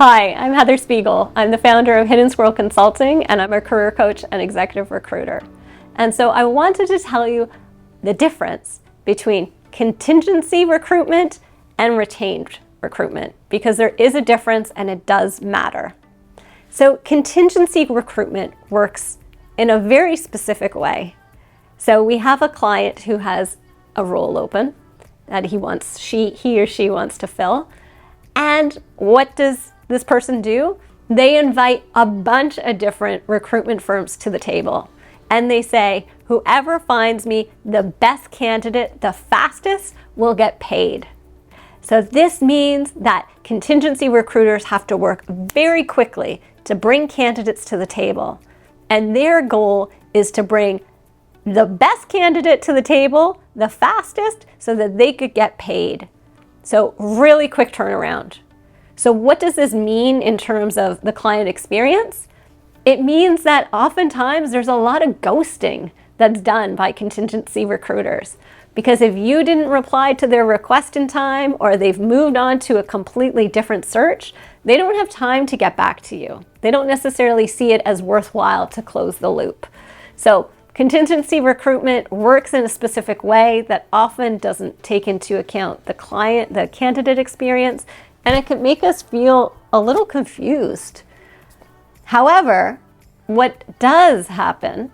Hi, I'm Heather Spiegel. I'm the founder of Hidden Squirrel Consulting, and I'm a career coach and executive recruiter. And so I wanted to tell you the difference between contingency recruitment and retained recruitment, because there is a difference and it does matter. So contingency recruitment works in a very specific way. So we have a client who has a role open that he or she wants to fill. And what does this person do? They invite a bunch of different recruitment firms to the table. And they say, whoever finds me the best candidate the fastest will get paid. So this means that contingency recruiters have to work very quickly to bring candidates to the table. And their goal is to bring the best candidate to the table the fastest so that they could get paid. So really quick turnaround. So what does this mean in terms of the client experience? It means that oftentimes there's a lot of ghosting that's done by contingency recruiters. Because if you didn't reply to their request in time, or they've moved on to a completely different search, they don't have time to get back to you. They don't necessarily see it as worthwhile to close the loop. So contingency recruitment works in a specific way that often doesn't take into account the candidate experience, and it can make us feel a little confused. However, what does happen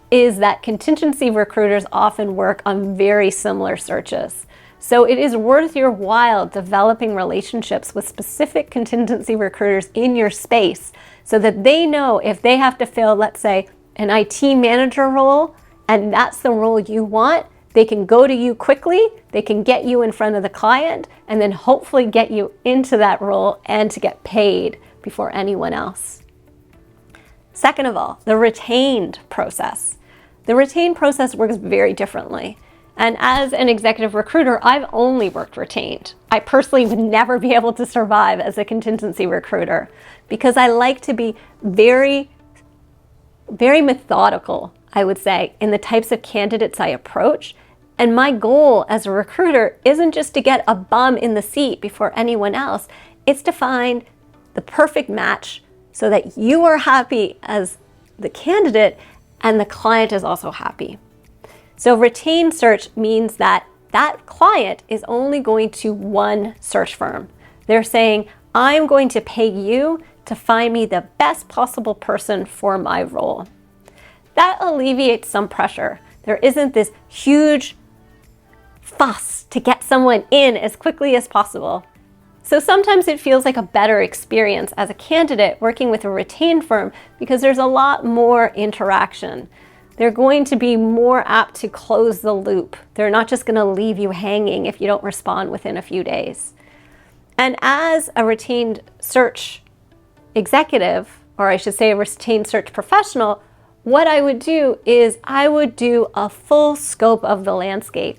is that contingency recruiters often work on very similar searches. So it is worth your while developing relationships with specific contingency recruiters in your space so that they know if they have to fill, let's say, an IT manager role, and that's the role you want, they can go to you quickly, they can get you in front of the client, and then hopefully get you into that role and to get paid before anyone else. Second of all, the retained process. The retained process works very differently. And as an executive recruiter, I've only worked retained. I personally would never be able to survive as a contingency recruiter because I like to be very methodical, I would say, in the types of candidates I approach. And my goal as a recruiter isn't just to get a bum in the seat before anyone else. It's to find the perfect match so that you are happy as the candidate and the client is also happy. So retained search means that that client is only going to one search firm. They're saying, I'm going to pay you to find me the best possible person for my role. That alleviates some pressure. There isn't this huge fuss to get someone in as quickly as possible. So sometimes it feels like a better experience as a candidate working with a retained firm because there's a lot more interaction. They're going to be more apt to close the loop. They're not just going to leave you hanging if you don't respond within a few days. And as a retained search executive, or I should say a retained search professional, what I would do is I would do a full scope of the landscape.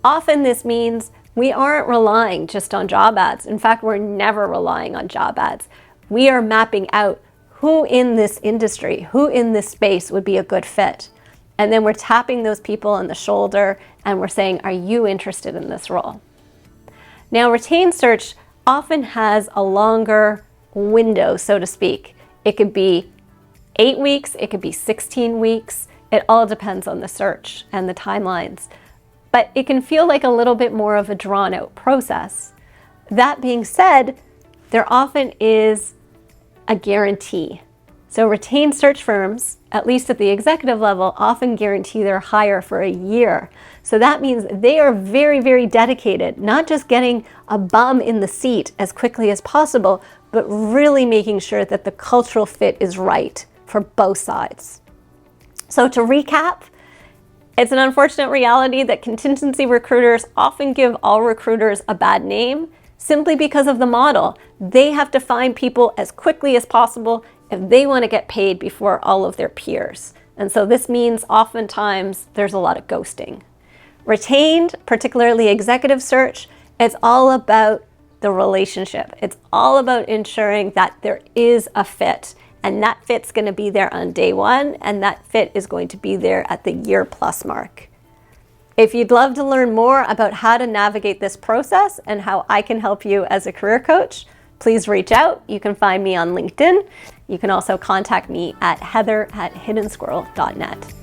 Often this means we aren't relying just on job ads. In fact, we're never relying on job ads. We are mapping out who in this industry, who in this space would be a good fit. And then we're tapping those people on the shoulder and we're saying, are you interested in this role? Now, retained search often has a longer window, so to speak. It could be 8 weeks, it could be 16 weeks. It all depends on the search and the timelines. But it can feel like a little bit more of a drawn out process. That being said, there often is a guarantee. So retained search firms, at least at the executive level, often guarantee their hire for a year. So that means they are very, very dedicated, not just getting a bum in the seat as quickly as possible, but really making sure that the cultural fit is right for both sides. So to recap, it's an unfortunate reality that contingency recruiters often give all recruiters a bad name simply because of the model. They have to find people as quickly as possible if they want to get paid before all of their peers. And so this means oftentimes there's a lot of ghosting. Retained, particularly executive search, it's all about the relationship. It's all about ensuring that there is a fit. And that fit's going to be there on day one, and that fit is going to be there at the year-plus mark. If you'd love to learn more about how to navigate this process and how I can help you as a career coach, please reach out. You can find me on LinkedIn. You can also contact me at heather@hiddensquirrel.net.